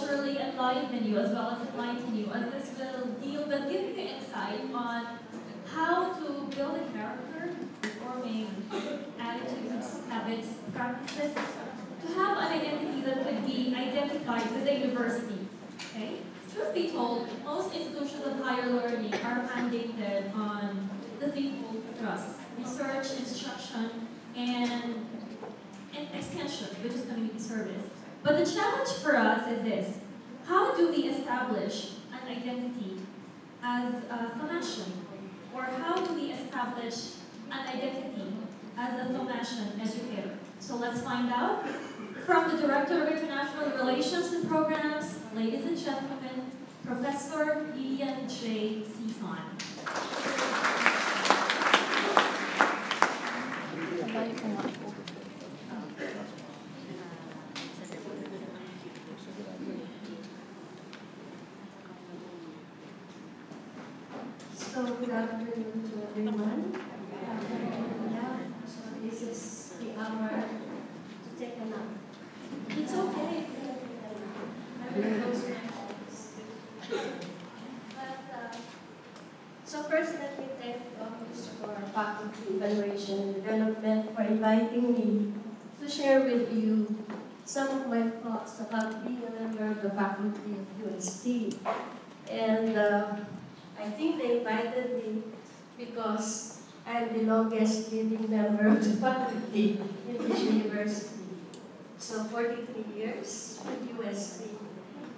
surely enliven you as well as enlighten you, as this will deal with giving you insight on how to build a character, forming attitudes, habits, practices, to have an identity that could be identified with a university. Okay? Truth be told, most institutions of higher learning are mandated on the threefold thrust: research, instruction, and extension, which is community service. But the challenge for us is this: how do we establish an identity as a Thomasian? Or how do we establish an identity as a Thomasian educator? So let's find out. From the Director of International Relations and Programs, ladies and gentlemen, Professor Lilian J. Sison. So good afternoon to everyone. So this is the hour to take a nap. It's okay. I will close my eyes. So first, let me thank the Office for Faculty Evaluation and Development for inviting me to share with you some of my thoughts about being a member of the faculty of UST. And I think they invited me because I'm the longest living member of the faculty in this university. So 43 years with UST,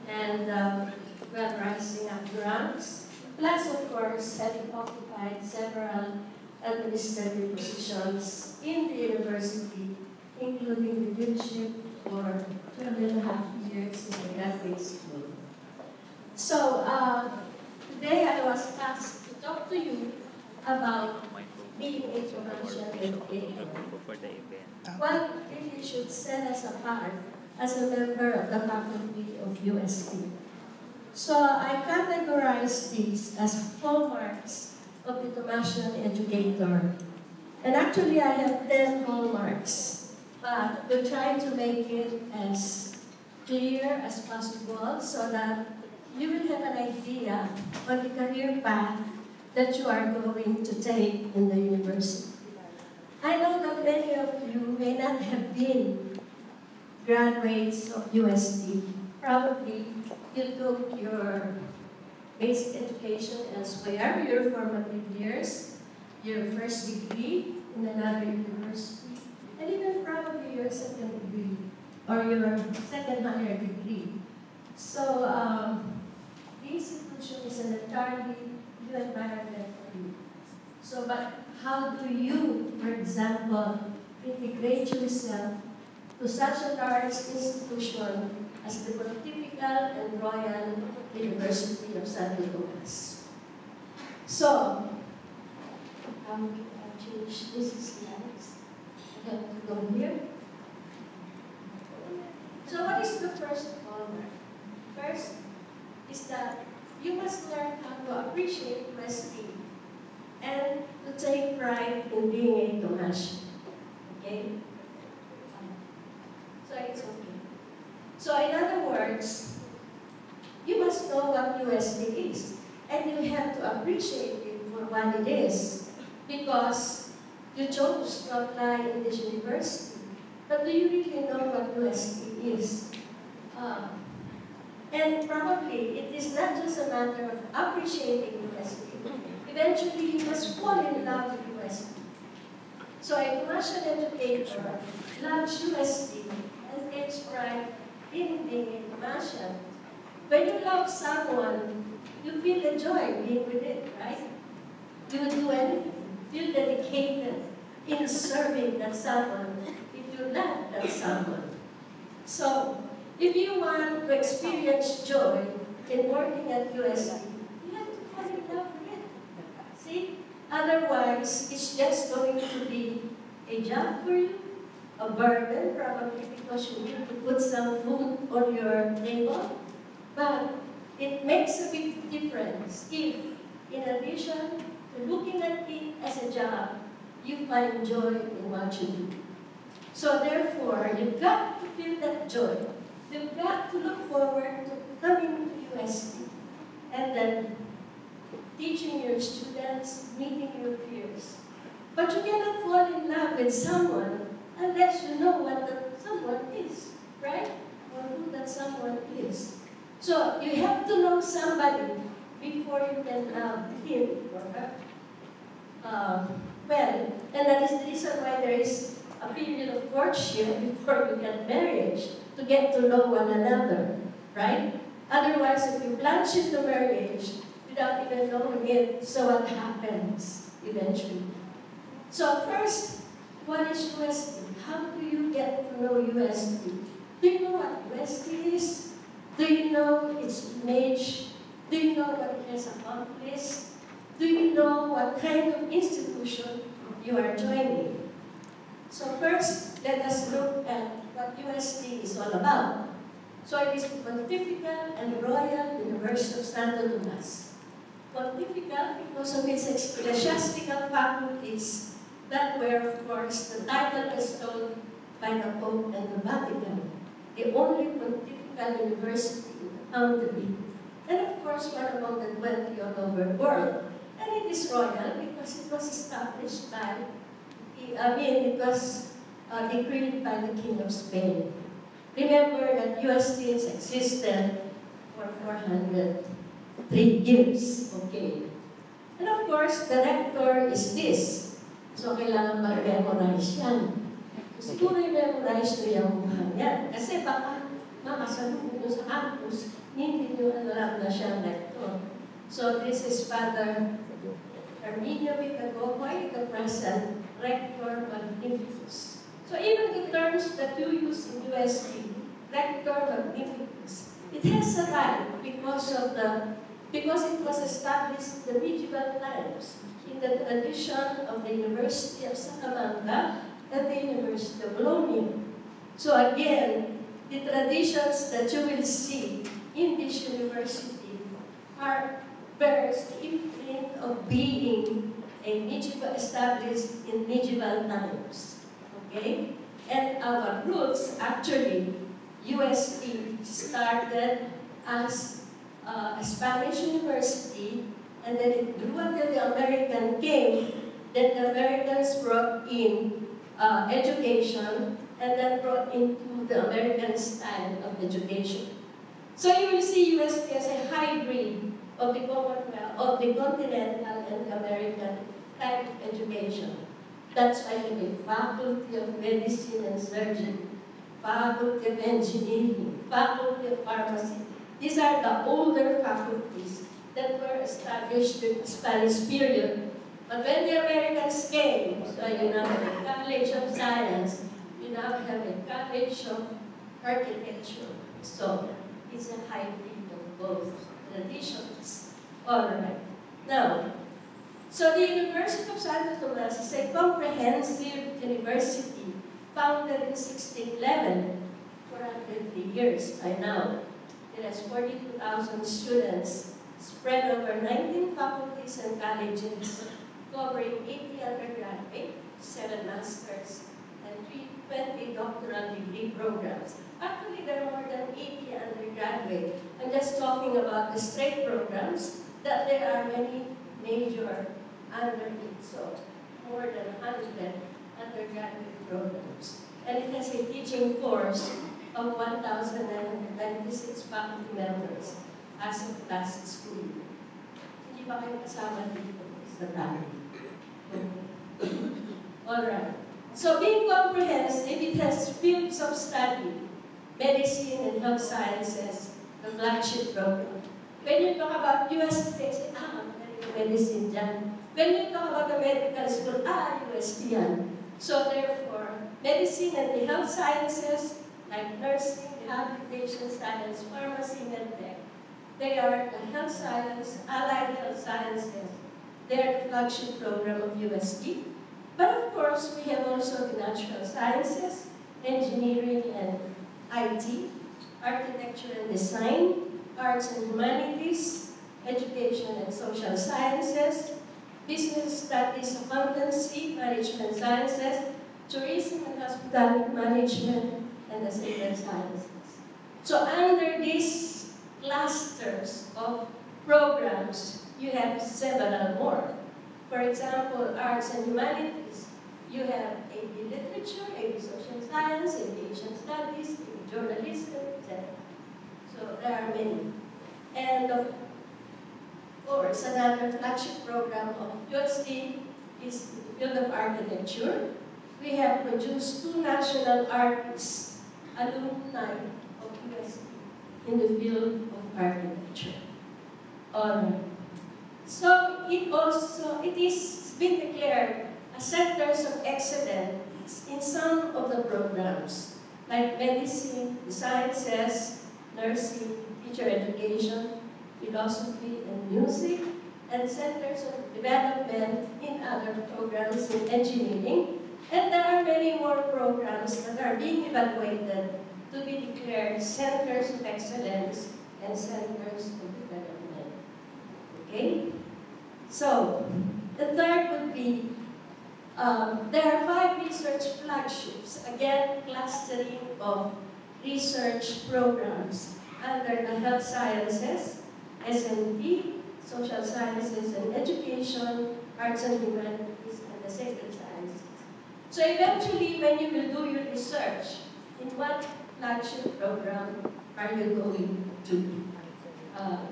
and rising up ranks, plus of course having occupied several administrative positions in the university, including the leadership for 12.5 years in the graduate school. So today I was asked to talk to you about being a commercial educator. What really should set us apart as a member of the faculty of UST. So I categorize these as hallmarks of the Thomasian educator. And actually I have 10 hallmarks, but we'll try to make it as clear as possible so that you will have an idea on the career path that you are going to take in the university. I know that many of you may not have been graduates of UST. Probably you took your basic education elsewhere, your formative years, your first degree in another university, and even probably your second degree or your second higher degree. So the institution is an entirely new environment for you. So, but how do you, for example, integrate yourself to such a large institution as the Pontifical and Royal University of San Lucas? So, how do I change this slides? I have to go here. So what is the first hallmark? First is that you must learn how to appreciate UST and to take pride in being a Thomasian. Okay? So it's okay. So in other words, you must know what UST is, and you have to appreciate it for what it is, because you chose to apply in this university. But do you really know what UST is? And probably it is not just a matter of appreciating UST. Eventually, you must fall in love with UST. So a Thomasian educator loves UST and takes pride in being a Thomasian. When you love someone, you feel a joy being with it, right? You will do anything. Feel dedicated in serving that someone if you love that someone. So, if you want to experience joy in working at UST, you have to fall in love with it. See? Otherwise, it's just going to be a job for you, a burden probably because you need to put some food on your table. But it makes a big difference if, in addition to looking at it as a job, you find joy in what you do. So therefore, you've got to feel that joy. You've got to look forward to your students, meeting your peers. But you cannot fall in love with someone unless you know what that someone is, right? Or who that someone is. So you have to know somebody before you can love him or her. Well, and that is the reason why there is a period of courtship before you get marriage, to get to know one another, right? Otherwise, if you plunge into marriage without even knowing it, so what happens eventually? So first, what is UST? How do you get to know UST? Do you know what UST is? Do you know its image? Do you know what it has accomplished? Do you know what kind of institution you are joining? So first, let us look at what UST is all about. So it is the Pontifical and Royal University of Santo Tomas. Pontifical because of its ecclesiastical faculties that were, of course, the title bestowed by the Pope and the Vatican, the only pontifical university found to be, and of course, one among the 20 all over the world. And it is royal because it was established by, it was decreed by the King of Spain. Remember that UST has existed for 403 years, okay? And of course, the rector is this. So, kailangan mag-memorize yan. Siguro i-memorize nyo yung mga yan. Kasi baka makasalubong nyo sa campus, hindi nyo alam na siya rector. So, this is Father Arminio Vicagogoy, the present Rector Magnificus. So, even the terms that you use in UST, Rector Magnificus, it has a right because it was established in the medieval times in the tradition of the University of Salamanca and the University of Bologna. So again, the traditions that you will see in this university bears the imprint of being established in medieval times. Okay? And our roots, actually, UST started as a Spanish university, and then it grew until the American came. Then the Americans brought in education, and then brought into the American style of education. So you will see UST as a hybrid of the Commonwealth, of the continental and the American type of education. That's why you have Faculty of Medicine and Surgery, Faculty of Engineering, Faculty of Pharmacy. These are the older faculties that were established during the Spanish period. But when the Americans came, so you now have a College of Science, you now have a College of Architecture. So it's a hybrid of both traditions. All right. Now, so the University of Santo Tomas is a comprehensive university founded in 1611, 403 years by now. It has 42,000 students spread over 19 faculties and colleges, covering 80 undergraduate, 7 masters, and 20 doctoral degree programs. Actually, there are more than 80 undergraduate. I'm just talking about the straight programs, that there are many major under it, so more than 100 undergraduate programs. And it has a teaching force of 1,096 faculty members as of last school year. Hindi ba kayo kasama dito sa dami? Alright. So being comprehensive, it has fields of study, medicine and health sciences, the flagship program. When you talk about UST, they say, medicine dyan. When you talk about the medical school, UST yan. So therefore, medicine and the health sciences, like nursing, rehabilitation science, pharmacy, medtech, they are the health science, allied health sciences. They are the flagship program of UST. But of course, we have also the natural sciences, engineering and IT, architecture and design, arts and humanities, education and social sciences, business studies, accountancy, management sciences, tourism and hospitality management, and the civil sciences. So under these clusters of programs, you have several more. For example, arts and humanities, you have AP literature, AP social science, AP Asian studies, AP journalism, etc. So there are many. And of course, another flagship program of USD is the field of architecture. We have produced 2 national artists, alumni of USD in the field of architecture. Alright. So it is been declared as centers of excellence in some of the programs, like medicine, the sciences, nursing, teacher education, philosophy and music, and centers of development in other programs in engineering. And there are many more programs that are being evaluated to be declared centers of excellence and centers of development. Okay? So, the third would be, there are 5 research flagships, again, clustering of research programs under the health sciences, SNT, social sciences and education, arts and humanities, and the sacred sciences. So eventually, when you will do your research, in what flagship program are you going to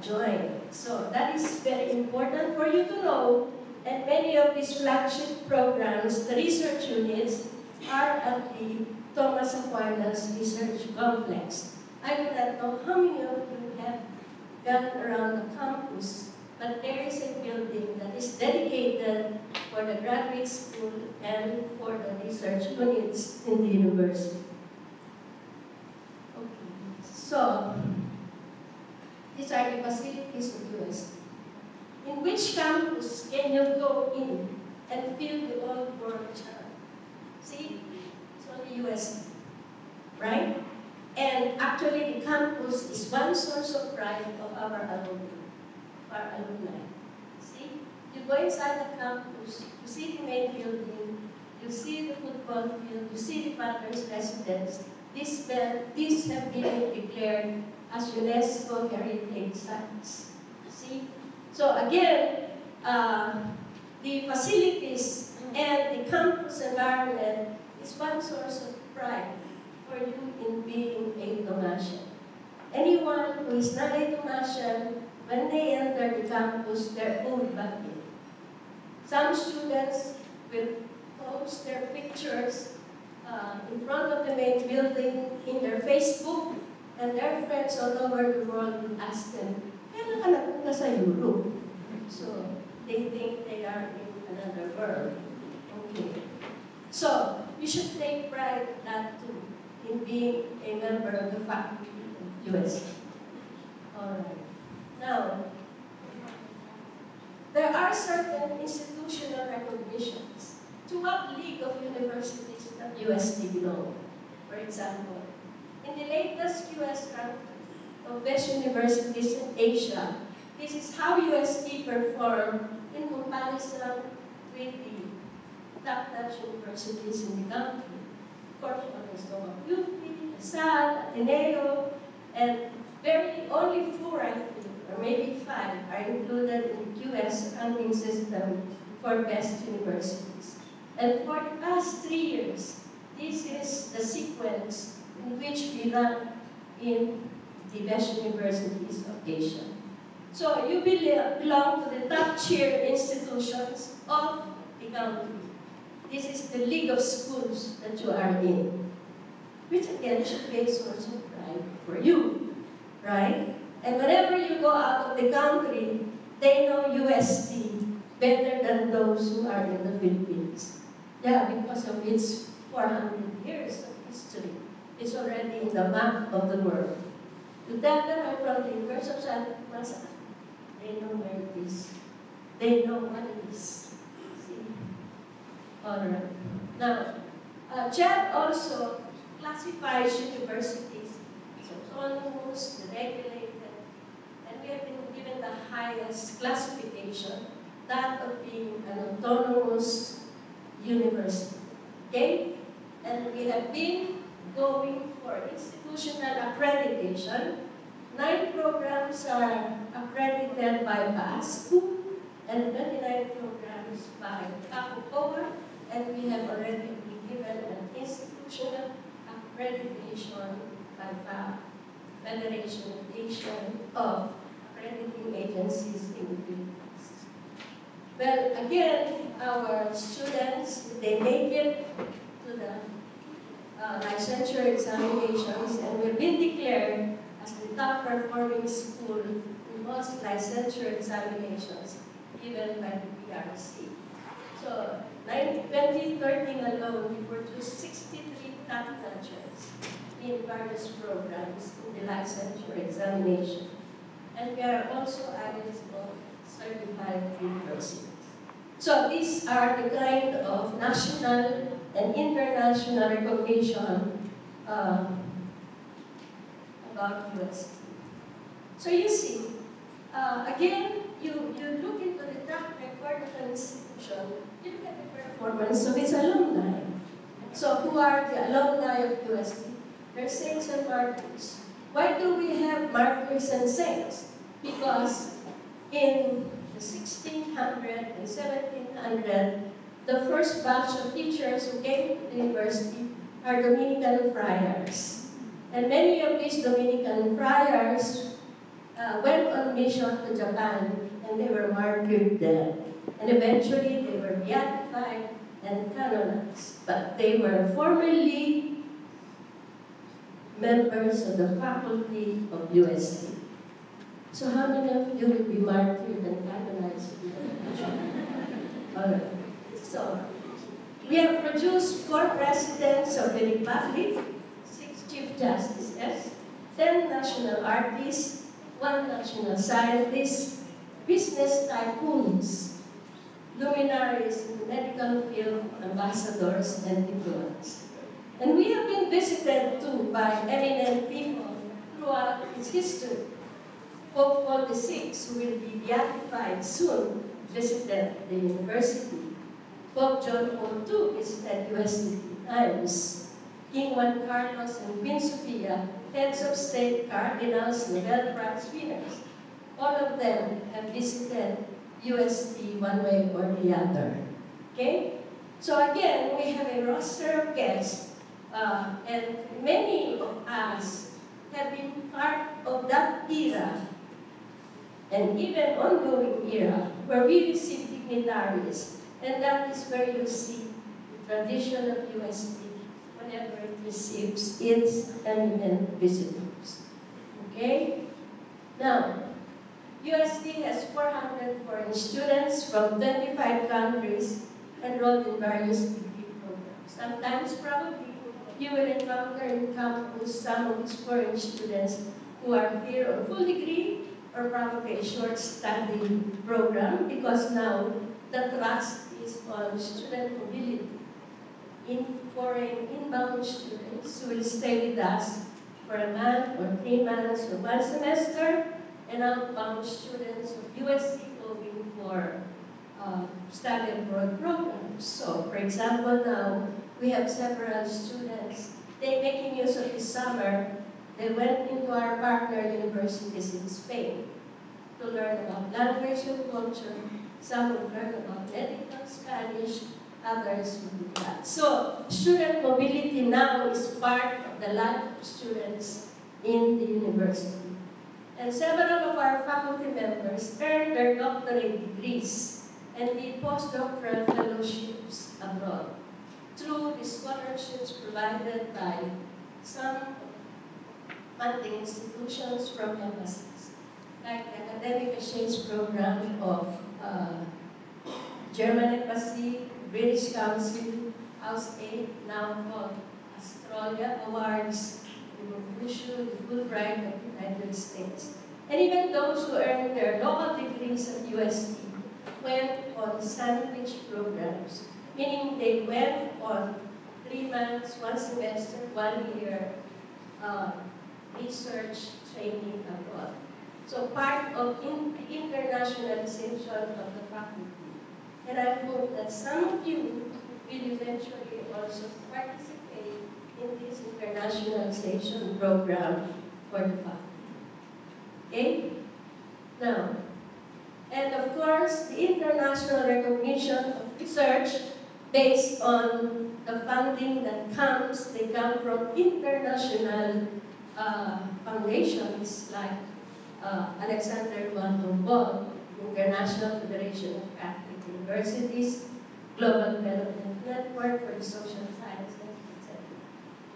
join? So that is very important for you to know, and many of these flagship programs, the research units, are at the Thomas Aquinas Research Complex. I do not know how many of you have gone around the campus, but there is a building that is dedicated for the graduate school and for the research units in the university. Okay. So, these are the facilities of USD. In which campus can you go in and feel the old world charm? See, it's only USD, right? And actually, the campus is one source of pride of our alumni. See, you go inside the campus, you see the main building, you see the football field, you see the Father's residence. These have been declared as UNESCO heritage sites. See? So again, the facilities and the campus environment is one source of pride for you in being a Thomasian. Anyone who is not a Thomasian, when they enter the campus, they're pulled back in. Some students will post their pictures in front of the main building in their Facebook, and their friends all over the world will ask them, kailan ka napunta sa Europe? So, they think they are in another world. Okay. So, you should take pride in that too, in being a member of the faculty of USD. Alright. Now, there are certain institutional recognitions to what league of universities that USD belong. For example, in the latest US ranking of best universities in Asia, this is how USD performed in comparison with the top-notch universities in the country. Of course, UP, LaSalle, Ateneo, and only 4, I think, or maybe 5, are included in the US ranking system for best universities. And for the past 3 years, this is the sequence in which we rank in the best universities of Asia. So you belong to the top-tier institutions of the country. This is the league of schools that you are in, which again should be a source of pride for you, right? And whenever you go out of the country, they know USD better than those who are in the Philippines. Yeah, because of its 400 years of history. It's already in the map of the world. To them that are from the University of Santa Cruz, they know where it is. They know what it is. See? Alright. Now, JED also classifies universities as autonomous, deregulated, and we have been given the highest classification, that of being an autonomous university. Okay? And we have been going for institutional accreditation. 9 programs are accredited by PASCU, and 29 programs by CAPOCOA, and we have already been given an institutional accreditation by the Federation of Asian of Accrediting Agencies in the Philippines. Well, again, our students, they make it to the licensure examinations and will be declared as the top performing school in most licensure examinations given by the PRC. So, 2013 alone, we produced 63 top notches in various programs in the licensure examination. And we are also eligible certified universities. So these are the kind of national and international recognition about UST. So you see, again, you look into the track record of an institution, you look at the performance of its alumni. So who are the alumni of UST? They're saints and martyrs. Why do we have martyrs and saints? Because in the 1600 and 1700, the first batch of teachers who came to the university are Dominican friars. And many of these Dominican friars went on mission to Japan, and they were martyred there. And eventually they were beatified and canonized. But they were formerly members of the faculty of UST. So how many of you will be martyred and canonized? All right. So, we have produced 4 presidents of the Republic, 6 chief justices, 10 national artists, 1 national scientist, business tycoons, luminaries in the medical field, ambassadors, and diplomats. And we have been visited too by eminent people throughout its history. Pope Paul VI, who will be beatified soon, visited the university. Pope John Paul II visited UST times. King Juan Carlos and Queen Sofia, heads of state, cardinals, Nobel Prize winners, all of them have visited UST one way or the other. Okay? So again, we have a roster of guests, and many of us have been part of that era, and even ongoing era, where we receive dignitaries, and that is where you see the tradition of UST whenever it receives its eminent visitors. Okay? Now, UST has 400 foreign students from 25 countries enrolled in various degree programs. Sometimes, probably, you will encounter in campus some of these foreign students who are here on full degree or probably a short study program, because now the thrust is on student mobility. In foreign inbound students who will stay with us for a month or 3 months or 1 semester, and outbound students of UST going for study abroad programs. So, for example, now we have several students. They making use of this summer. They went into our partner universities in Spain to learn about language and culture. Some will learn about medical Spanish, others will do that. So, student mobility now is part of the life of students in the university. And several of our faculty members earned their doctorate degrees and did postdoctoral fellowships abroad through the scholarships provided by some funding institutions from embassies, like the Academic Exchange Program of German Embassy, British Council, House 8, now called Australia Awards, the Fulbright of the United States. And even those who earned their local degrees at UST went on sandwich programs, meaning they went on 3 months, 1 semester, 1 year research training abroad. So part of the internationalization of the faculty. And I hope that some of you will eventually also participate in this internationalization program for the faculty. Okay? Now, And of course, the international recognition of research based on the funding that comes, they come from international foundations like Alexander von Humboldt, International Federation of Catholic Universities, Global Development Network for the Social Sciences, etc.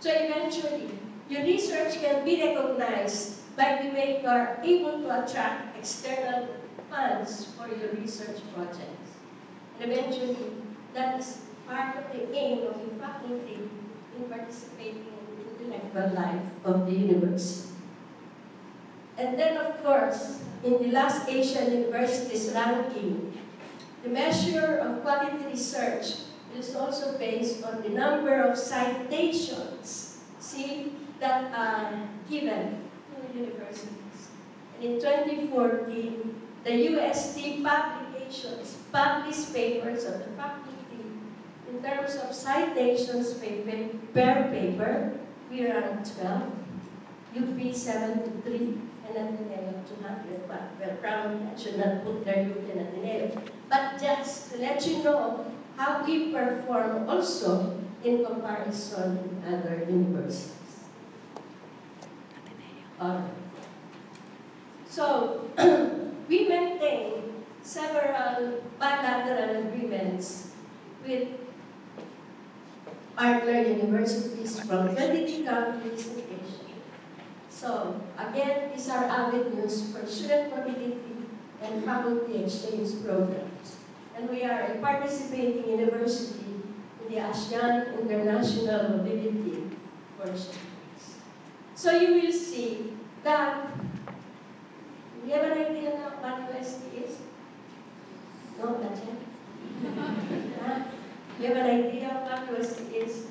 So eventually, your research can be recognized by the way you are able to attract external funds for your research projects. And eventually, that is part of the aim of the faculty in participating in the intellectual life of the university. And then, of course, in the last Asian Universities ranking, the measure of quality research is also based on the number of citations, that are given to universities. And in 2014, the UST publications, published papers of the faculty, in terms of citations per paper, we ranked 12, UP 73, and Ateneo 200. Well, probably I should not put their UP and Ateneo. But just to let you know how we perform also in comparison with other universities. So, we maintain several bilateral agreements with partner universities from 23 countries in Asia. So, again, these are avenues for student mobility and faculty exchange programs. And we are a participating university in the ASEAN International Mobility for Students. So you will see that, do you have an idea now what UST is? No, not yet. Do you have an idea of what UST is?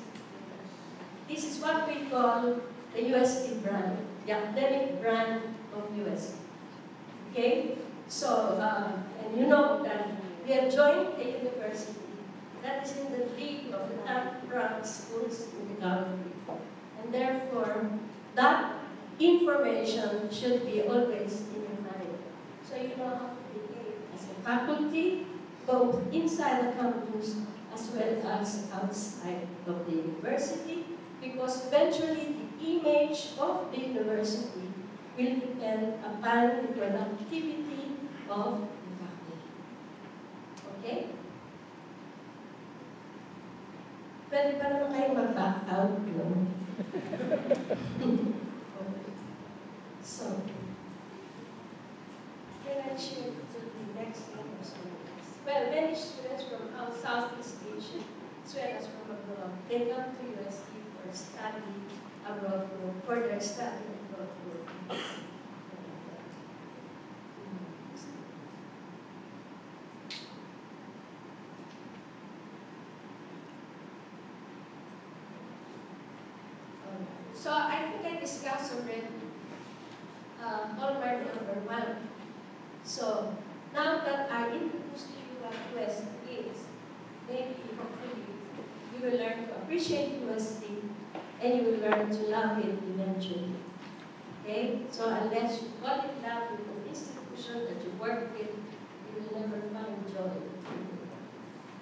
This is what we call the UST brand, the academic brand of UST. Okay? So, and you know that we have joined a university that is in the league of the top-ranked schools in the country. And therefore, that information should be always in your mind. So you know how to behave as a faculty, both inside the campus as well as outside of the university, because eventually the image of the university will depend upon the productivity of the faculty. Okay? Pwede pa naman kayo mag-back out, no? So, can I share to the next slide of students? Well, many students from Southeast Asia, as well as from abroad, they come to UST for study abroad, for their study abroad. So I think I discussed already hallmark number 1. So now that I introduced to you what UST is, maybe hopefully you will learn to appreciate UST and you will learn to love it eventually. Okay? So unless you fall in love with an institution that you work with, you will never find joy.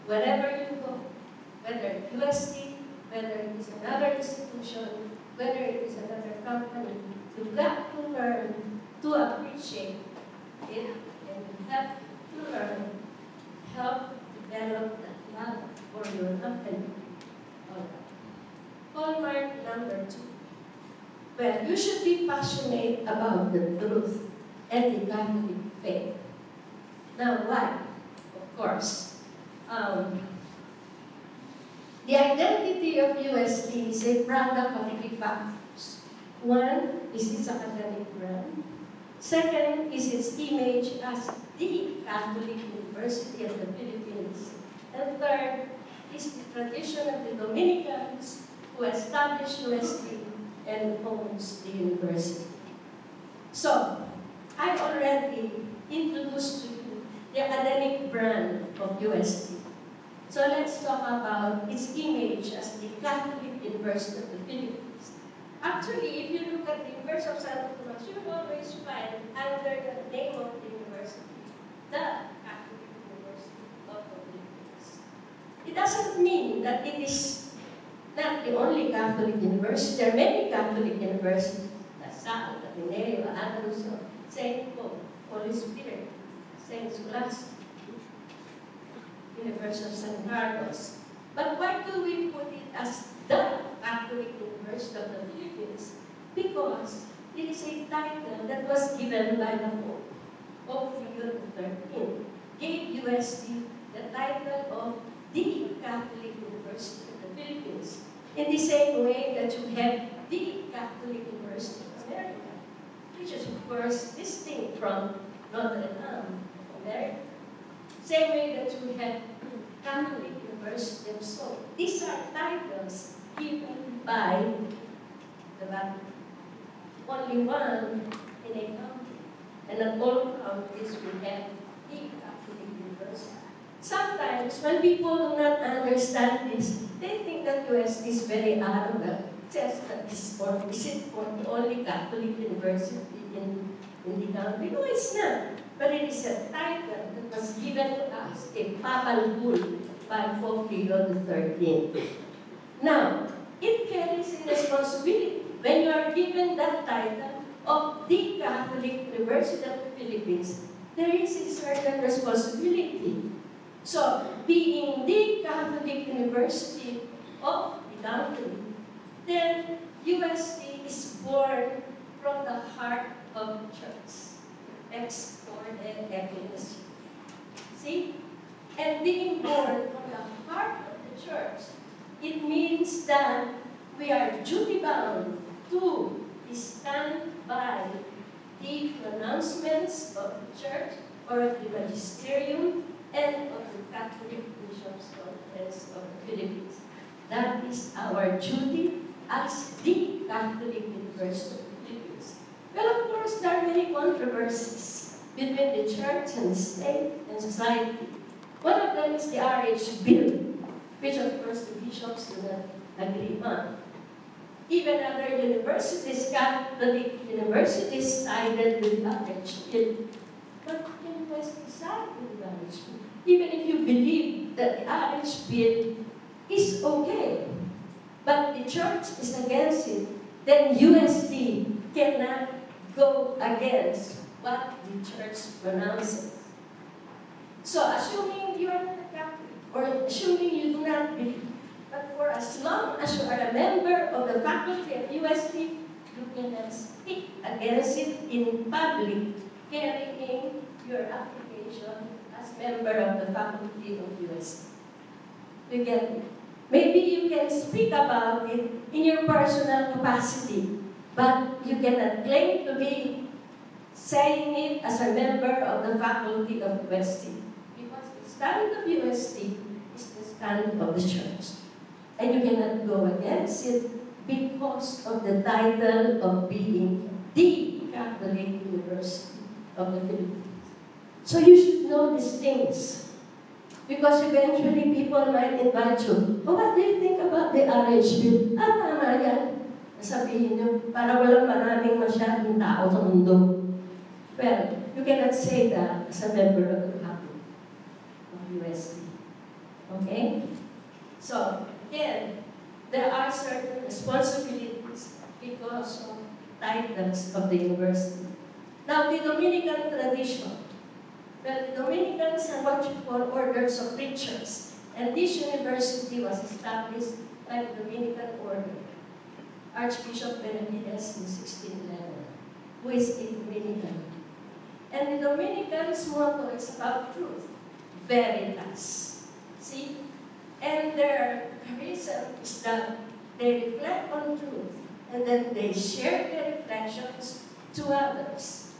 Wherever you go, whether UST, whether it is another institution, whether it is another company, you've got to learn to appreciate it and you have to learn, help develop that love for your company. Hallmark number 2. Well, you should be passionate about the truth and the Catholic faith. Now, why? Of course, the identity of UST is a product of 3 factors. 1 is its academic brand. 2nd is its image as the Catholic University of the Philippines. And 3rd is the tradition of the Dominicans who established UST and owns the university. So, I already introduced to you the academic brand of UST. So let's talk about its image as the Catholic University of the Philippines. Actually, if you look at the University of Santo Tomas, you will always find under the name of the university the mean that it is not the only Catholic university. There are many Catholic universities, LaSalle, Ateneo, Ateneo, St. Paul, Holy Spirit, St. Scholastic, University of San Carlos. But why do we put it as the Catholic University of the Philippines? Because it is a title that was given by the Pope. Pope Leo XIII gave UST the title of the Catholic University of the Philippines. In the same way that you have the Catholic University of America, which is of course distinct from Notre Dame of America. Same way that you have Catholic University of Seoul. These are titles given by the Vatican. Only one in a country. And in all countries we have the Catholic University. Sometimes when people do not understand this, they think that US is very arrogant. Just that this for is it for the only Catholic university in the country? No, it's not. But it is a title that was given to us, a papal bull by Pope Leo XIII. Now, it carries a responsibility. When you are given that title of the Catholic University of the Philippines, there is a certain responsibility. So, being the Catholic University of the country, then UST is born from the heart of the church. Ex born and ecclesia. See? And being born from the heart of the church, it means that we are duty bound to stand by the pronouncements of the church or of the magisterium and of the Catholic Bishops' Conference of the Philippines. That is our duty as the Catholic University of the Philippines. Well, of course, there are many controversies between the church and the state and society. One of them is the RH Bill, which of course the bishops do not agree on. Even other universities, Catholic universities, sided with the RH Bill. But universities side with the RH Bill. Even if you believe that the RH Bill is okay, but the church is against it, then UST cannot go against what the church pronounces. So, assuming you are not a Catholic, or assuming you do not believe, but for as long as you are a member of the faculty of UST, you cannot speak against it in public, carrying your application as member of the faculty of UST. You get it? Maybe you can speak about it in your personal capacity, but you cannot claim to be saying it as a member of the faculty of UST. Because the stand of UST is the stand of the church. And you cannot go against it because of the title of being the Catholic University of the Philippines. So you should know these things. Because eventually people might invite you, oh, what do you think about the RH Bill? Ah, tama yan. Sabihin nyo, para walang maraming masyadong tao sa mundo. Well, you cannot say that as a member of the faculty of UST. Okay? So, again, there are certain responsibilities because of titles of the university. Now, the Dominican tradition. Well, the Dominicans are what you call orders of preachers. And this university was established by the Dominican order. Archbishop Benavides in 1611, who is a Dominican. And the Dominicans' motto is about truth, veritas. See? And their charism is that they reflect on truth, and then they share their reflections to others.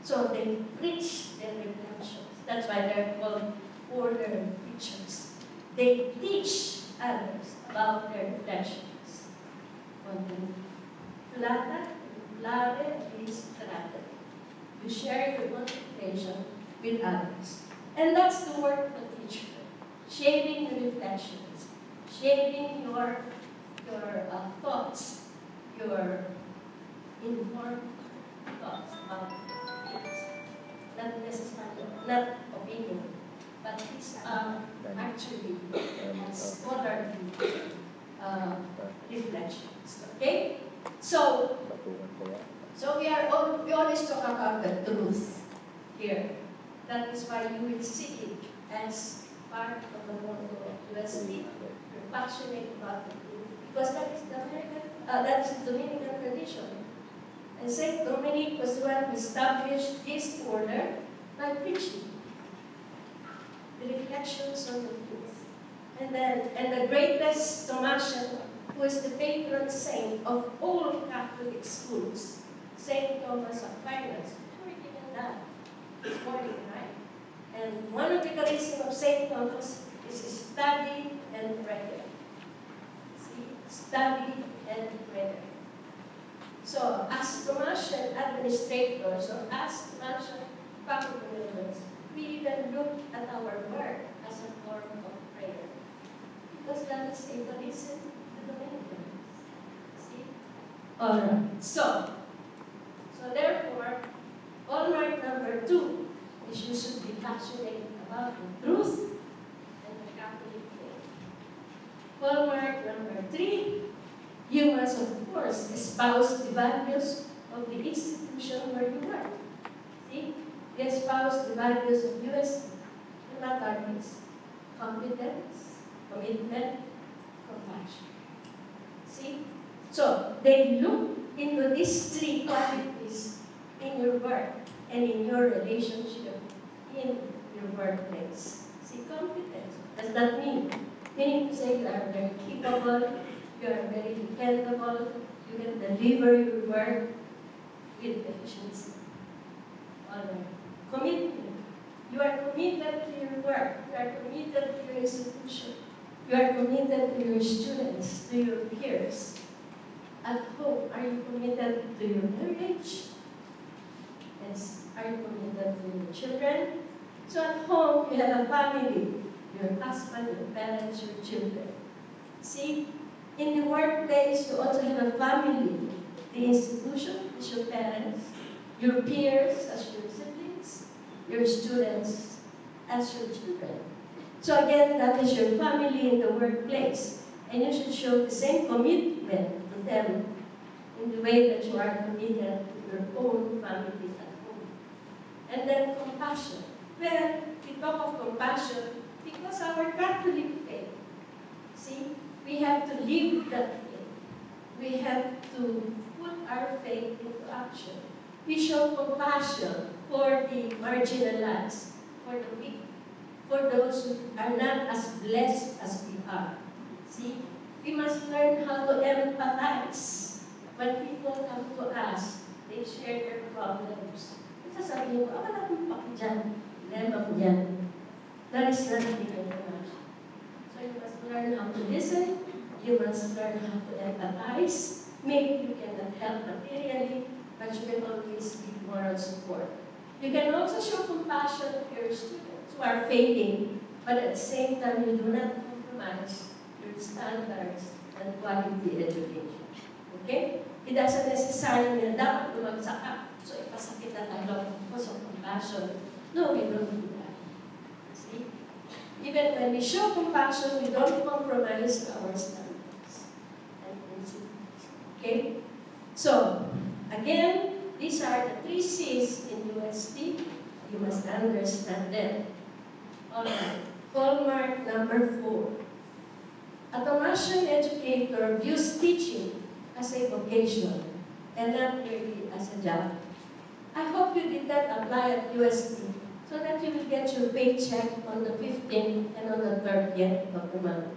So they preach their reflections. That's why they're called order preachers. They teach others about their reflections. Plata, plare is trate. You share your contemplation with others. And that's the work of a teacher. Sharing the reflections. Sharing your thoughts. Your informed thoughts about things. Not necessarily, not opinion, but but it's actually scholarly reflections. Okay? So we always talk about the truth here. That is why you will see it as part of the motto of UST. You're passionate about the truth. Because that is the Dominican tradition. And Saint Dominic was the one who established this order by preaching the reflections on the truth. And the greatest Tomasian, who is the patron saint of all Catholic schools, Saint Thomas Aquinas. We were given that this morning, right? And one of the charism of Saint Thomas is study and prayer. See, study and prayer. So, as Tomasian administrators or as Tomasian faculty members, we even look at our work as a form of prayer. Because that is a charism to the Dominicans. See? Alright. So therefore, hallmark number 2 is you should be passionate about the truth and the Catholic faith. Hallmark number 3, you must, of course, espouse the values of the institution where you work. See? You espouse the values of UST. And what are these? Competence, commitment, compassion. See? So, they look into these 3 qualities in your work and in your relationship in your workplace. See, competence. What does that mean? Meaning to say you are very capable, you are very dependable, you can deliver your work with efficiency. Alright. Commitment. You are committed to your work. You are committed to your institution. You are committed to your students, to your peers. At home, are you committed to your marriage? Yes. Are you committed to your children? So at home, you have a family. Your husband, your parents, your children. See, in the workplace, you also have a family. The institution is your parents, your peers as your siblings, your students as your children. So again, that is your family in the workplace. And you should show the same commitment to them in the way that you are committed to your own family at home. And then compassion. Well, we talk of compassion because our Catholic faith, see, we have to live that faith. We have to put our faith into action. We show compassion for the marginalized, for the weak, for those who are not as blessed as we are. See, we must learn how to empathize. When people come to us, they share their problems. Sasabihin mo, wala akong paki dyan. Problema mo yan. That is not given to us. So you must learn how to listen. You must learn how to empathize. Maybe you cannot help materially, but you can always give moral support. You can also show compassion to your students who are failing, but at the same time, you do not compromise your standards and quality education. Okay? It doesn't necessarily na dapat lumagsak ka, so ipasakit na tayo because of compassion. No, we don't do that. See? Even when we show compassion, we don't compromise our standards and principles. Okay? So, again, these are the 3 C's in UST. You must understand them. Alright. Hallmark number 4. A Tomasian educator views teaching as a vocation and not merely as a job. I hope you did that apply at UST so that you will get your paycheck on the 15th and on the 30th of the month.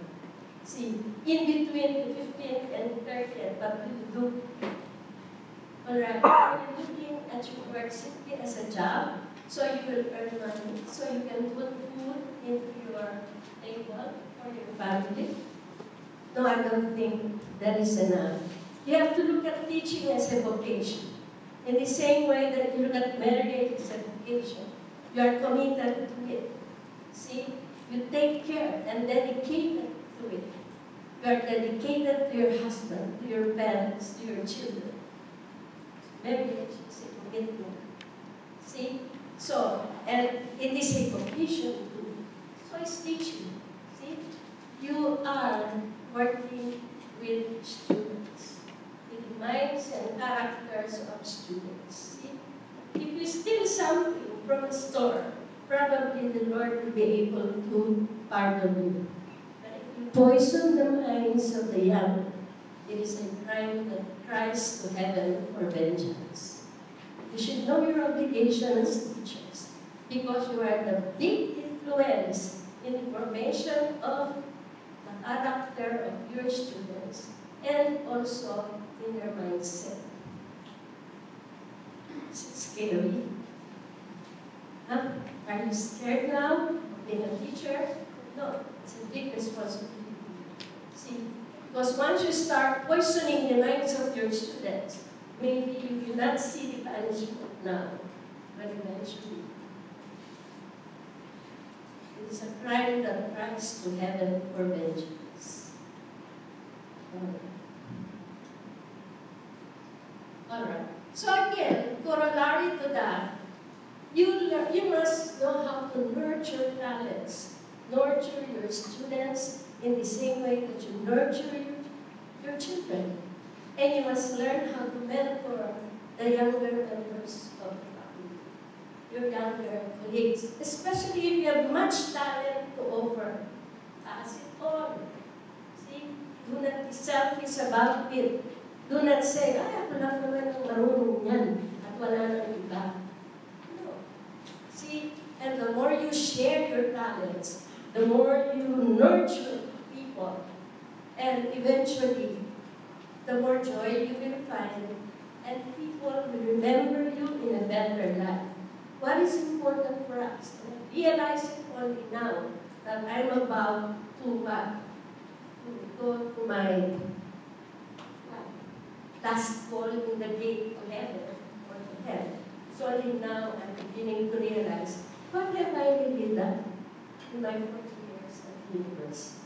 See, in between the 15th and the 30th, what do you do? Alright, you're looking at your work simply as a job, so you will earn money, so you can put food into your table for your family. No, I don't think that is enough. You have to look at teaching as a vocation. In the same way that you look at marriage as a vocation, you are committed to it. See, you take care and dedicated to it. You are dedicated to your husband, to your parents, to your children. Marriage is a commitment. See? So, and it is a vocation too. So it's teaching. See? You are working with students, with the minds and characters of students. See? If you steal something from a store, probably the Lord will be able to pardon you. But if you poison the minds of the young, it is a crime that cries to heaven for vengeance. You should know your obligation as teachers, because you are the big influence in the formation of the character of your students and also in their mindset. Is it scary? Huh? Are you scared now of being a teacher? No, it's a big responsibility. See, because once you start poisoning the minds of your students, maybe you will not see the punishment now, but eventually. It is a crime that cries to heaven for vengeance. All right. So again, corollary to that, you must know how to nurture talents, nurture your students in the same way that you nurture your children. And you must learn how to mentor the younger members of the family, your younger colleagues, especially if you have much talent to offer. Pass it on. See, do not be selfish about it. Do not say, ay, ako lang naman ang marunong yan at wala nang iba. No. See, and the more you share your talents, the more you nurture people, and eventually, the more joy you will find, and people will remember you in a better life. What is important for us? And I realize it only now that I'm about to go to my last call in the gate to heaven or to hell. So only now I'm beginning to realize, what have I really done in my 40 years at university?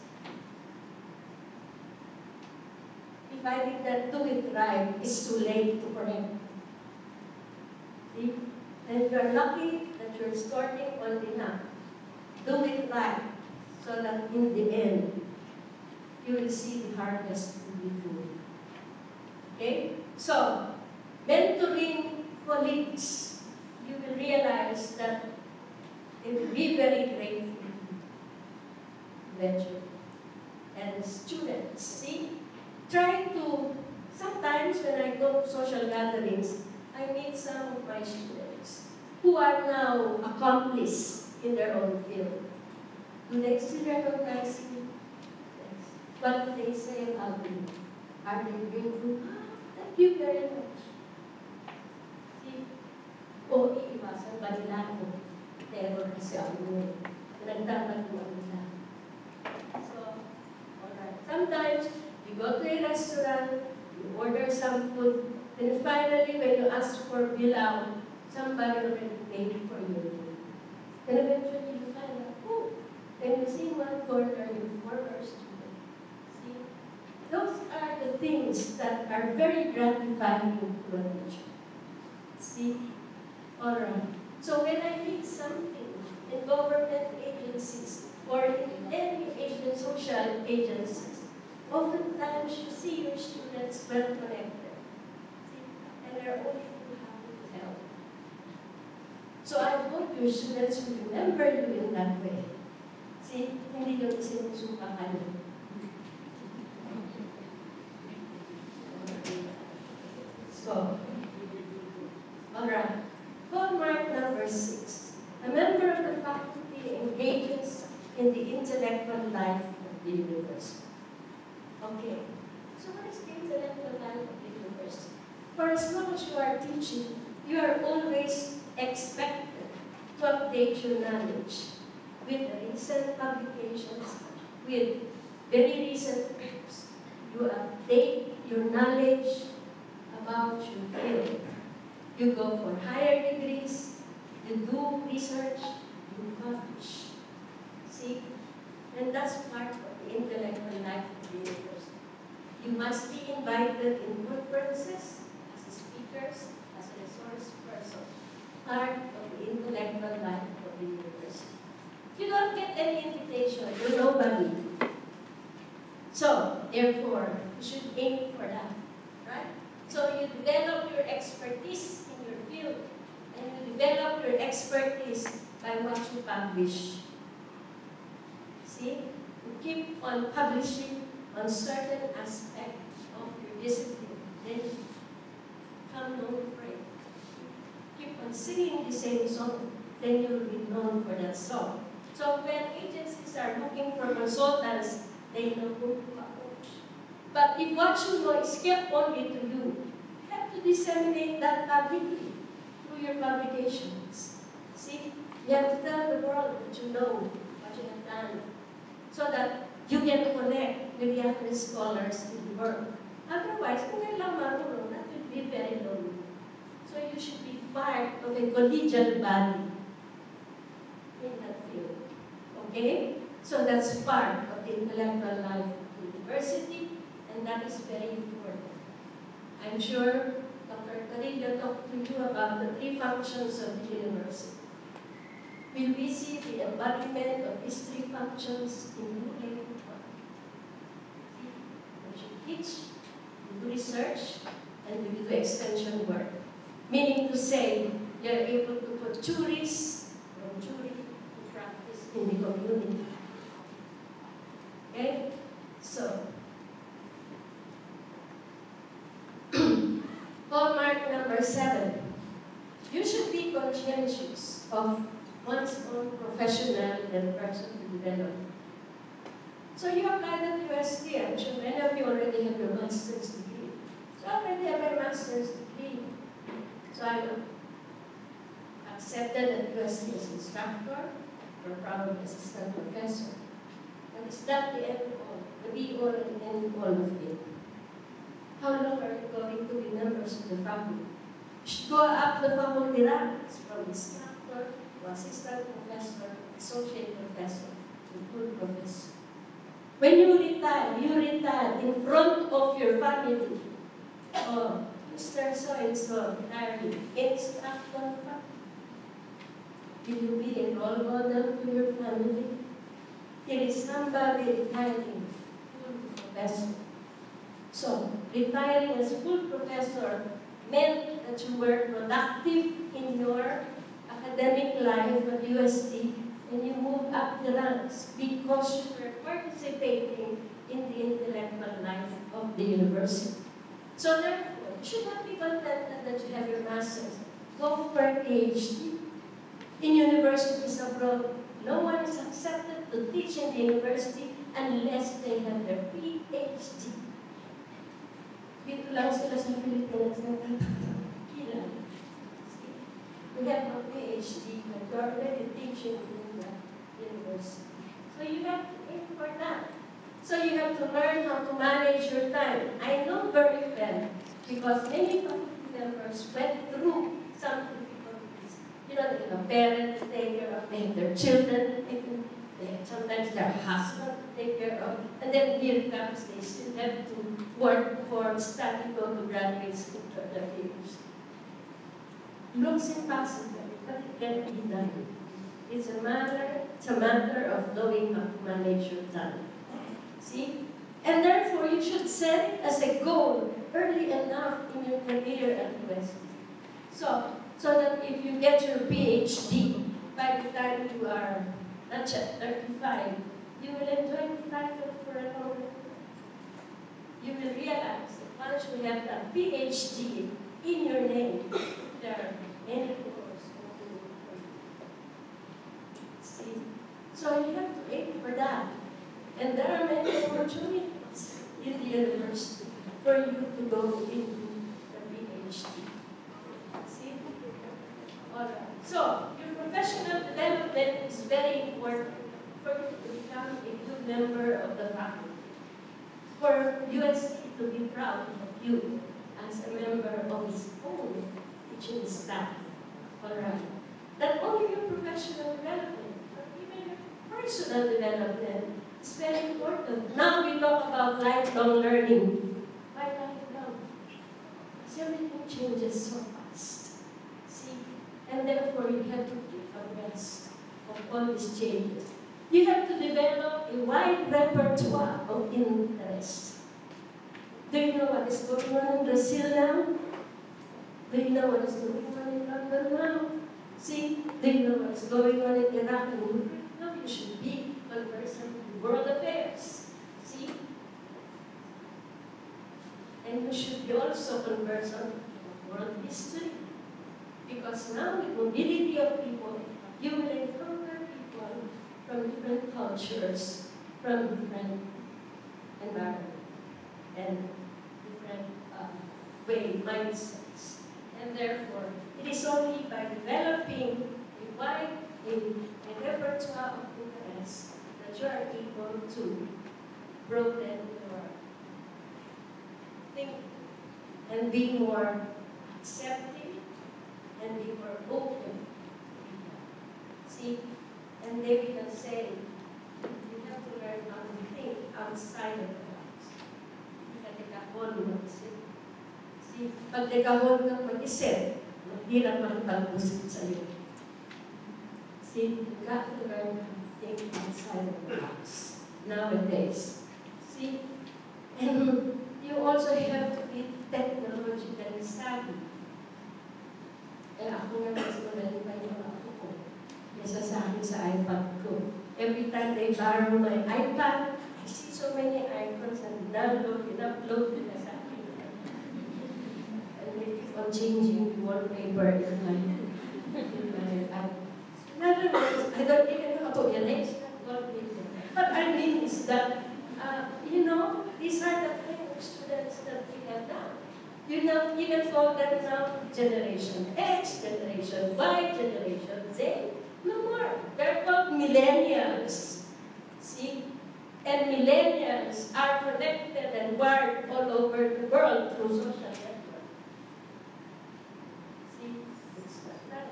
If I did not do it right, it's too late to correct. See? And you're lucky that you're starting only now. Do it right, so that in the end, you will see the harvest will be full. Okay? So, mentoring colleagues, you will realize that it will be very grateful eventually. And students, see? Try to, sometimes when I go to social gatherings, I meet some of my students who are now accomplished in their own field. Do they still recognize me? Yes. What do they say about me? Are they grateful? Thank you very much. See? O iiwasan ba nila ako? Terror kasi ako. Nagtataguan nila. So, alright. Sometimes, you go to a restaurant, you order some food, then finally, when you ask for bill, somebody already paid for your food. And eventually, you find out, oh, then you see one corner, your former student. See? Those are the things that are very gratifying to a teacher. See? All right. So when I read something in government agencies or in any social agencies, oftentimes you see your students well connected. See? And they're only too happy to help. So I hope your students will remember you in that way. See? Hindi yung isinusuka ka niyo. So, alright. Hallmark number 6. A member of the faculty engages in the intellectual life of the university. Okay. So what is the intellectual life of the university? For as long as you are teaching, you are always expected to update your knowledge with the recent publications, with very recent books. You update your knowledge about your field. You go for higher degrees, you do research, you publish. See? And that's part of the intellectual life of the university. You must be invited in conferences, as speakers, as a resource person. Part of the intellectual life of the university. If you don't get any So, therefore, you should aim for that, right? So you develop your expertise in your field, and you develop your expertise by what you publish. See? You keep on publishing on certain aspect of your discipline, then you become known for it. Keep on singing the same song, then you'll be known for that song. So when agencies are looking for consultants, they know who to approach. But if what you know is kept only to you, you have to disseminate that publicly through your publications. See, you have to tell the world that you know what you have done, so that you can connect with the other scholars in the world. Otherwise, kung yan lang marunong, that will be very lonely. So you should be part of a collegial body in that field. Okay? So that's part of the intellectual life of the university, and that is very important. I'm sure Dr. Carrillo talked to you about the 3 functions of the university. Will we see the embodiment of these 3 functions in New England? We should teach, we do research, and we do extension work. Meaning to say, you're able to put theories from theory to practice in the community. Okay? So, hallmark number 7. You should be conscientious of one's own professional and personal development. So you applied at UST. I'm sure many of you already have your master's degree. So I already have my master's degree. So I accepted at UST as instructor, or probably assistant professor. And is that the end of all? The be-all and end all of it? How long are you going to be members of the faculty? You should go up the faculty ranks from instructor to assistant professor, associate professor, to full professor. When you retire in front of your family. Oh, Mr. So-and-so retiring, instructor faculty. Will you be a role model to your family? There is somebody retiring, full professor. So, retiring as full professor meant that you were productive in your academic life at UST, and you moved up the ranks because you were participating in the intellectual life of the university. So therefore, you should not be contented that you have your master's. Go for a PhD. In universities abroad, no one is accepted to teach in the university unless they have their PhD. Dito lang sila sa Pilipinas nagkakakilan. We have a PhD, but you are already teaching in the university. So you have to aim for that. So you have to learn how to manage your time. I know very well, because many faculty members went through some difficulties. You know, they have a parent to take care of, they have their children, sometimes their husband to take care of, and then here comes they still have to work for study, go to graduate school for their years. Looks impossible, but it can be done. It's a matter of knowing how to manage your time. See? And therefore, you should set it as a goal early enough in your career at UST. So that if you get your PhD, by the time you are not yet 35, you will enjoy the title for a long time. You will realize that once you have that PhD in your name, there are many doors opening for you. See? So you have to aim for that. And there are many opportunities in the university for you to go into the PhD. See? All right. So, your professional development is very important for you to become a good member of the faculty. For USC to be proud of you as a member of its own teaching staff. All right. Not only your professional development, but even your personal development. It's very important. Now we talk about lifelong learning. Why lifelong? Because everything changes so fast. See? And therefore, you have to keep abreast of all these changes. You have to develop a wide repertoire of interests. Do you know what is going on in Brazil now? Do you know what is going on in London now? See, do you know what is going on in Iraq and Ukraine? No, you should be conversant with world affairs. See? And you should be also conversant with world history. Because now, with mobility of people, you will encounter people from different cultures, from different environments, and different mindsets. And therefore, it is only by developing a wide a repertoire of interests that you are able to broaden your thinking and be more accepting and be more open. See, and David will say, you have to learn how to think outside of the box. Hindi ka mag-isip. See, pag dekahon ka mag-isip, hindi naman magpusit sa'yo. See, you got to learn how to think outside of the box nowadays. See, and you also have to be technologically savvy. Ako nga mas magaling pa yung ako ko. Kesa sa akin sa iPad ko. Every time they borrow my iPad, I see so many icons and download and upload nila sa akin. And they keep on changing the wallpaper in my iPad. In other words, I don't even know how to erase that wallpaper. What I mean is that, you know, these are the kind of students that we have now. You know, you can call them now Generation X, Generation Y, Generation Z. No more. They're called millennials. See? And millennials are connected and wired all over the world through social networks. See? It's not that.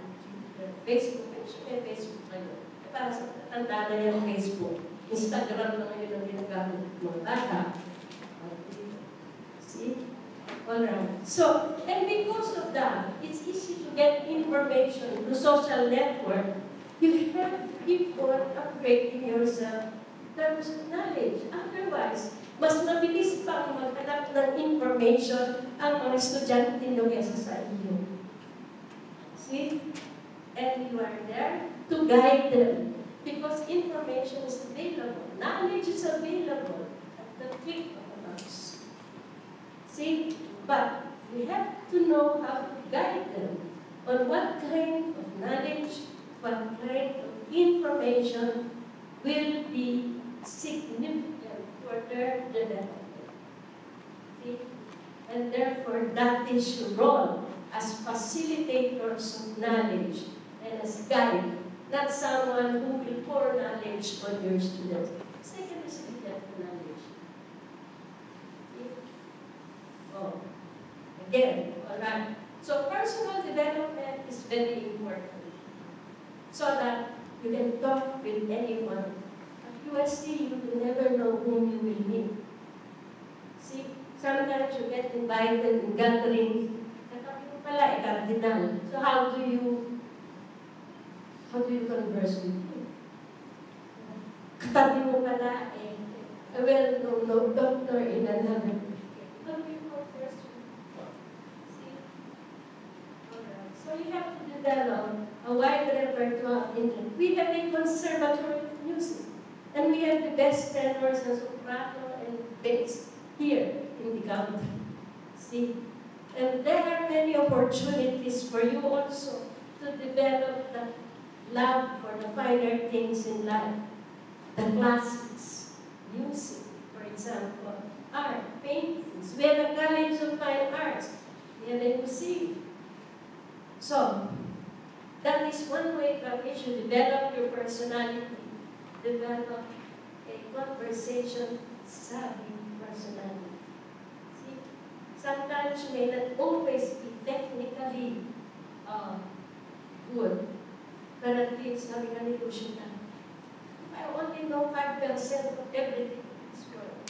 Facebook. May Facebook ngayon. Para sa tanda na yung Facebook. Instagram na ngayon ang ginagamit ng mga bata. See? Alright. So, and because of that, it's easy to get information through social network. You have to keep on upgrading yourself in terms of knowledge. Otherwise, mas mabilis pang maghanap ng information ang mga estudyante nyo kesa sa inyo. See? And you are there to guide them. Because information is available. Knowledge is available at the click of a mouse. See? But we have to know how to guide them on what kind of knowledge, what kind of information will be significant for their development. See? And therefore, that is your role as facilitators of knowledge and as guide, not someone who will pour knowledge on your students. Second is to get knowledge. See? Oh. Again, alright. So personal development is very important. So that you can talk with anyone. At UST, you will never know whom you will meet. See, sometimes you get invited in gatherings. Katabi mo pala, cardinal. So how do you converse with him? Katabi mo pala, a well-known doctor in another. How do you converse with him? So you have to develop a wide repertoire of interest. We have a conservatory of music. And we have the best tenors and soprano and bass here in the country. See? And there are many opportunities for you also to develop the love for the finer things in life. The classics, music, for example, art, paintings. We have a College of Fine Arts. We have a museum. So, that is one way by which you develop your personality, develop a conversation-savvy personality. See, sometimes you may not always be technically good, but at least having an illusion that if I only know 5% of everything in this world,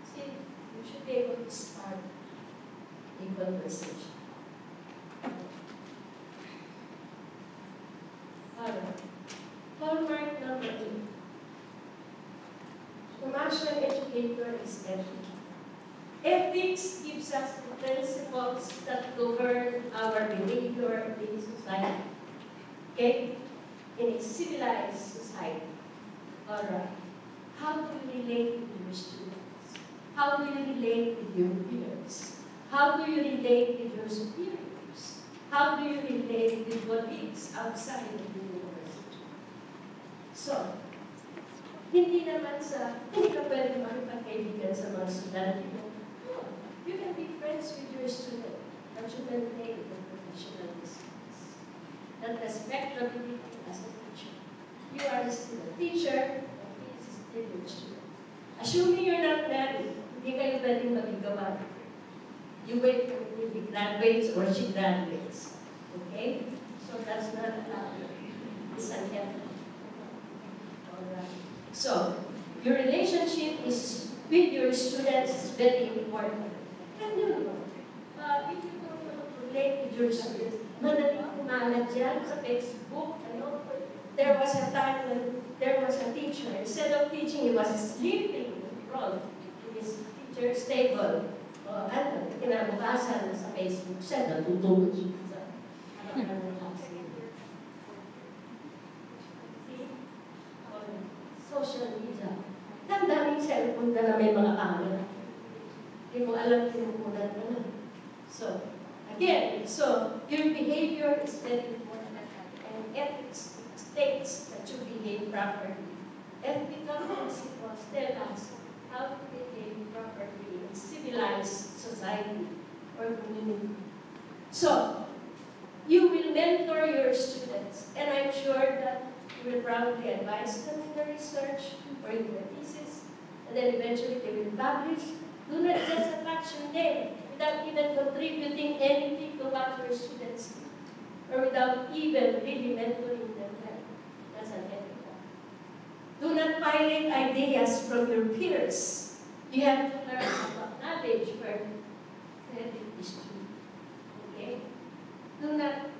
see, you should be able to start a conversation. Alright. Hallmark number function educator is ethics. Ethics gives us the principles that govern our behavior in society. Okay? In a civilized society. Alright. How do you relate with your students? How do you relate with your peers? How do you relate with your superiors? How do you relate with colleagues outside of the university? So, hindi ka pwede makipagkaibigan sa mga estudyante mo. No. You can be friends with your student, but you maintain the professional distance. That respectability as a teacher. You are still a teacher, but he is still your student. Assuming you're not married, hindi kayo pwedeng magigawa. You wait until he graduates or she graduates. Okay? So that's not allowed. It's unhealthy. Alright. So, your relationship is with your students is very important. And you know, if you don't want to relate with your students, madaling kumalat yan sa Facebook, there was a time when there was a teacher, instead of teaching, he was sleeping in front of his teacher's table. Kinabukasan sa Facebook siya, natutulog siya sa social media. Ang daming cellphone na may mga camera. Hindi mo alam tinukunan mo na. So, again, your behavior is very important. And ethics states that you behave properly. Ethical principles tell us how to behave properly in civilized society or community. So, you will mentor your students, and I'm sure that you will probably advise them in the research or in the thesis, and then eventually they will publish. Do not just attach your name without even contributing anything to what your students do, or without even really mentoring them. That's unethical. Do not pirate ideas from your peers. You have to learn about knowledge where credit is due. Okay? Do not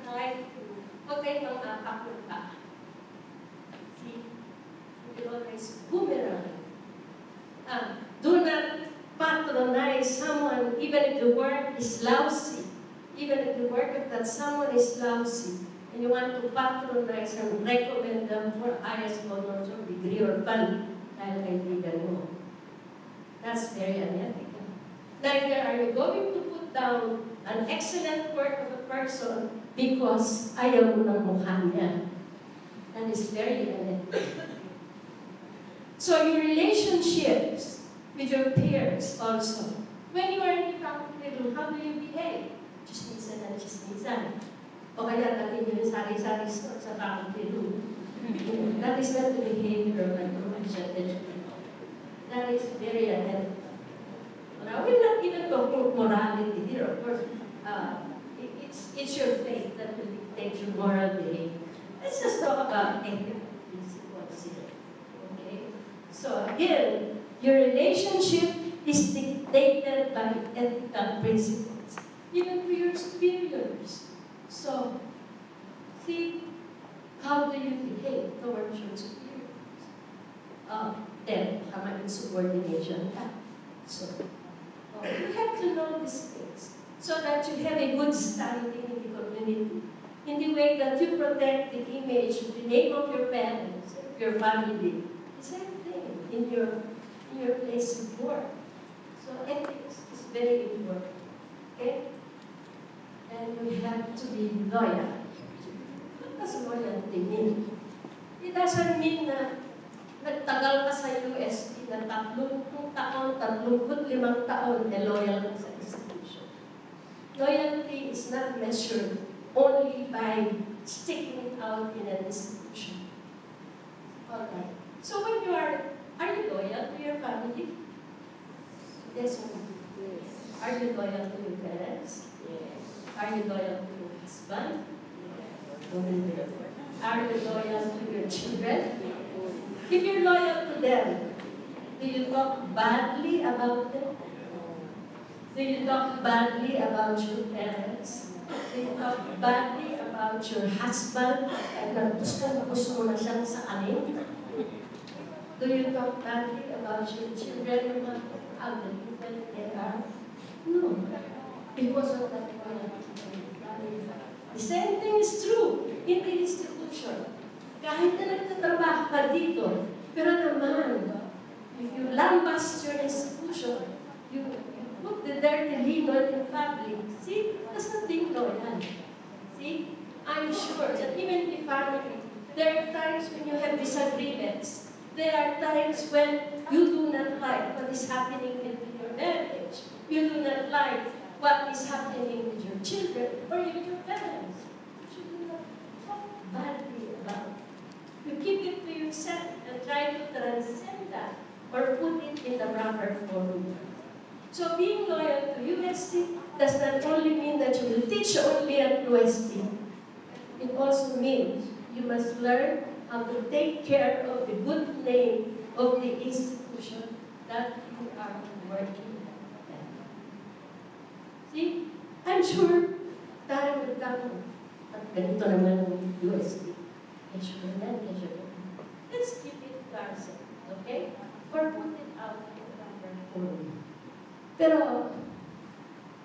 try to, huwag kayong mga kapunta. See? You will always boomerang. Do not patronize someone even if the work is lousy. Even if the work of that someone is lousy. And you want to patronize and recommend them for highest honors or degree or fund. Dahil kaibigan mo. That's very unethical. Neither are you going to put down an excellent work of a person because ayaw mo ng mukha niya. That is very unethical. So your relationships with your peers also. When you are in the faculty room, how do you behave? Chismisan and chismisan. O kaya natin yung sari-sari store sa faculty room. That is not the behavior of a professional educator. That is very unethical. Now, we're not even talking of morality here. Of course, it's your faith that will dictate your moral behavior. Let's just talk about ethical principles here. Okay? So again, your relationship is dictated by ethical principles, even to your superiors. So, see, how do you behave towards your superiors? Then, kama insubordination ka. So, you have to know these things so that you have a good standing in the community, in the way that you protect the image, the name of your parents, your family. The same thing in your place of work. So ethics is very important. Okay? And you have to be loyal. What does loyalty mean? It doesn't mean na nagtagal ka sa UST na 30 taon, 35 taon, loyal ka sa institution. Loyalty is not measured only by sticking out in an institution. Alright. So when you are you loyal to your family? Yes or no? Yes. Are you loyal to your parents? Yes. Are you loyal to your husband? Yes. Are you loyal to your children? If you're loyal to them, do you talk badly about them? Do you talk badly about your parents? Do you talk badly about your husband? At gusto mo na siyang sa anin? Do you talk badly about your children about how the people they are? No. Because of that loyalty. The same thing is true in the institution. Kahit na nagtatrabaho ka dito, pero naman, if you lambast your institution, you put the dirty lino in public, see, that's not being loyal. See, I'm sure that even in the family, there are times when you have disagreements. There are times when you do not like what is happening in your marriage. You do not like what is happening with your children or with your parents. You do not talk badly about it. You keep it to yourself and try to transcend that or put it in the proper form. So being loyal to UST does not only mean that you will teach only at UST. It also means you must learn how to take care of the good name of the institution that you are working at. See, I'm sure time will come at ganito naman ang UST. Let's keep it to ourselves, okay? Or put it out in the proper form. Pero,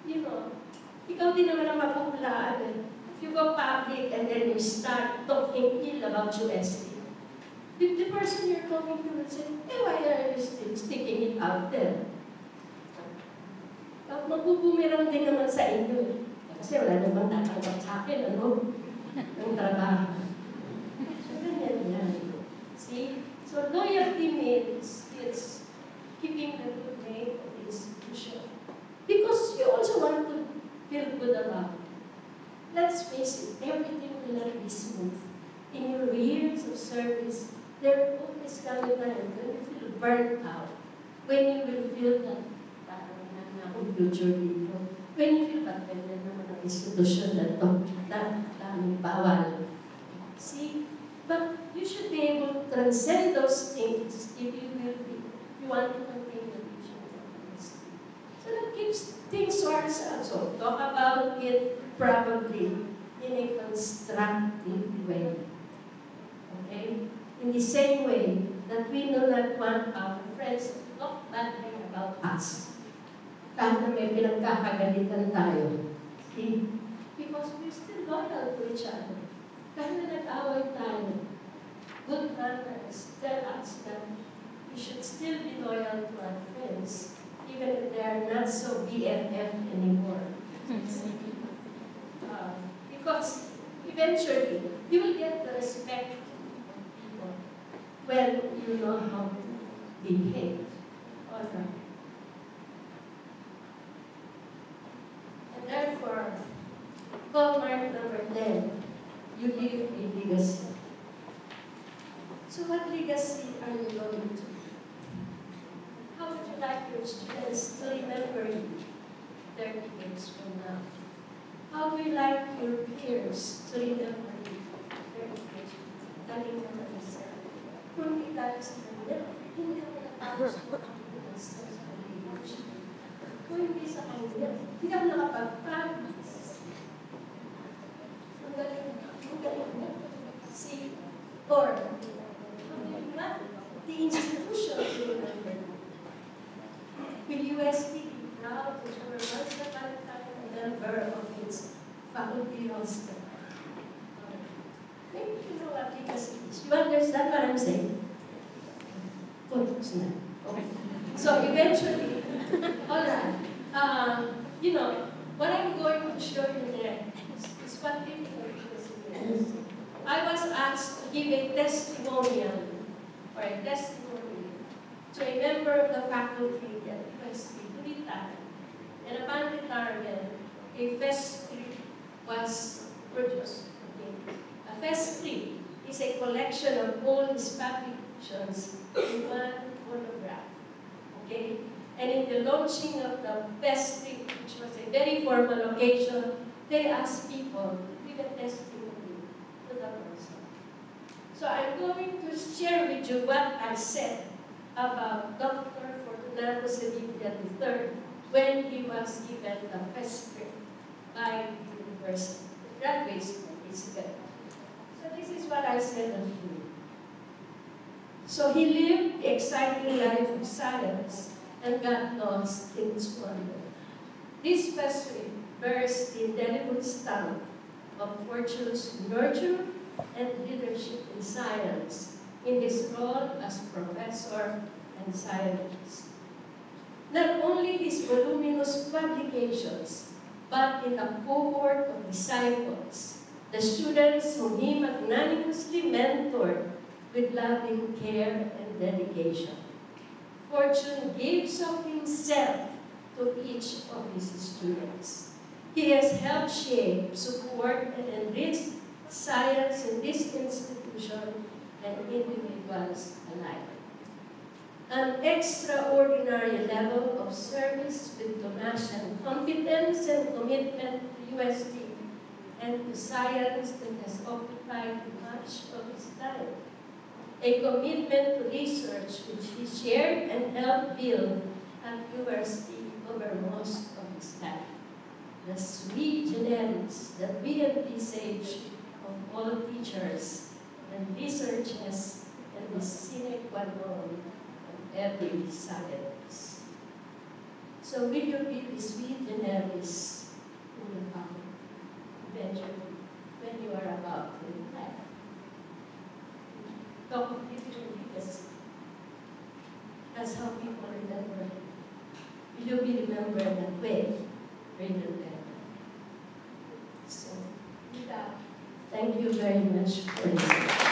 you know, ikaw din naman ang mapupulaan. If you go public and then you start talking ill about UST, the person you're talking to will say, why are you still sticking it out there? Magbubumirang din naman sa inyo. Kasi wala namang tatanggap sa akin, ano? Ang trabaho. So, ganyan yan. See? So, loyalty means it's keeping the good name of the institution. Because you also want to feel good about it. Let's face it, everything will not be smooth. In your years of service, there will always come a time when you feel burnt out. When you will feel that akong future dito. When you feel that ganyan naman ang institution na ito, daming bawal. See? But you should be able to transcend those things if you want to continue the vision of honesty. So that keeps things to ourselves. So talk about it probably in a constructive way. Okay? In the same way that we do not want our friends to talk badly about us. Kahit na may pinagkakagalitan tayo. See? Because we're still loyal to each other. Kahit na nag-away tayo, good manners tell us that we should still be loyal to our friends, even if they are not so BFF anymore. Because eventually, you will get the respect of people when you know how to behave. Alright. And therefore, hallmark number 10, you leave a legacy. So what legacy are you going to? How would you like your students to remember you 30 years from now? How would you like your peers to remember you 30 years from now? Dali mo na isa. Kung hindi dahil sa kanila, hindi ako natapos mo ang sa leadership. Kung hindi sa kanila, hindi ako nakapag-practice. Ang galing na. See, or, the institution will remember you. Will UST be proud that you were once upon a time a member of its faculty roster? Maybe you know what legacy is. You understand what I'm saying? Good. Okay. So eventually, alright, you know, what I'm going to show you there is what people are interested. I was asked to give a testimonial or a testimony to a member of the faculty at UST to retire. And upon retirement, a vestry was produced. Okay? A vestry is a collection of all his publications in one monograph. Okay? And in the launching of the vestry, which was a very formal occasion, they asked people to give a testimony to the person. So I'm going to share with you what I said about Dr. Fortunato Sevilla III when he was given the vestry by the university. Graduate school, basically. So this is what I said of him. So he lived the exciting life of science and got lost in its wonder. This pursuit bears the indelible stamp of Fortune's nurture and leadership in science in his role as professor and scientist. Not only his voluminous publications, but in a cohort of disciples, the students whom he magnanimously mentored with loving care and dedication. Fortune gives of himself to each of his students. He has helped shape, support, and enrich science in this institution and individuals alike. An extraordinary level of service with Tomasian competence and commitment to UST and to science that has occupied much of his time. A commitment to research which he shared and helped build at UST over most of his life. The sui generis that we envisage of all teachers and researchers and the sine qua non of every scientist. So will you be the sui generis in the family eventually when you are about to retire? Talk of living legacy. That's how people remember. Will you be remembered that way? Greater than. So, with that, thank you very much for listening.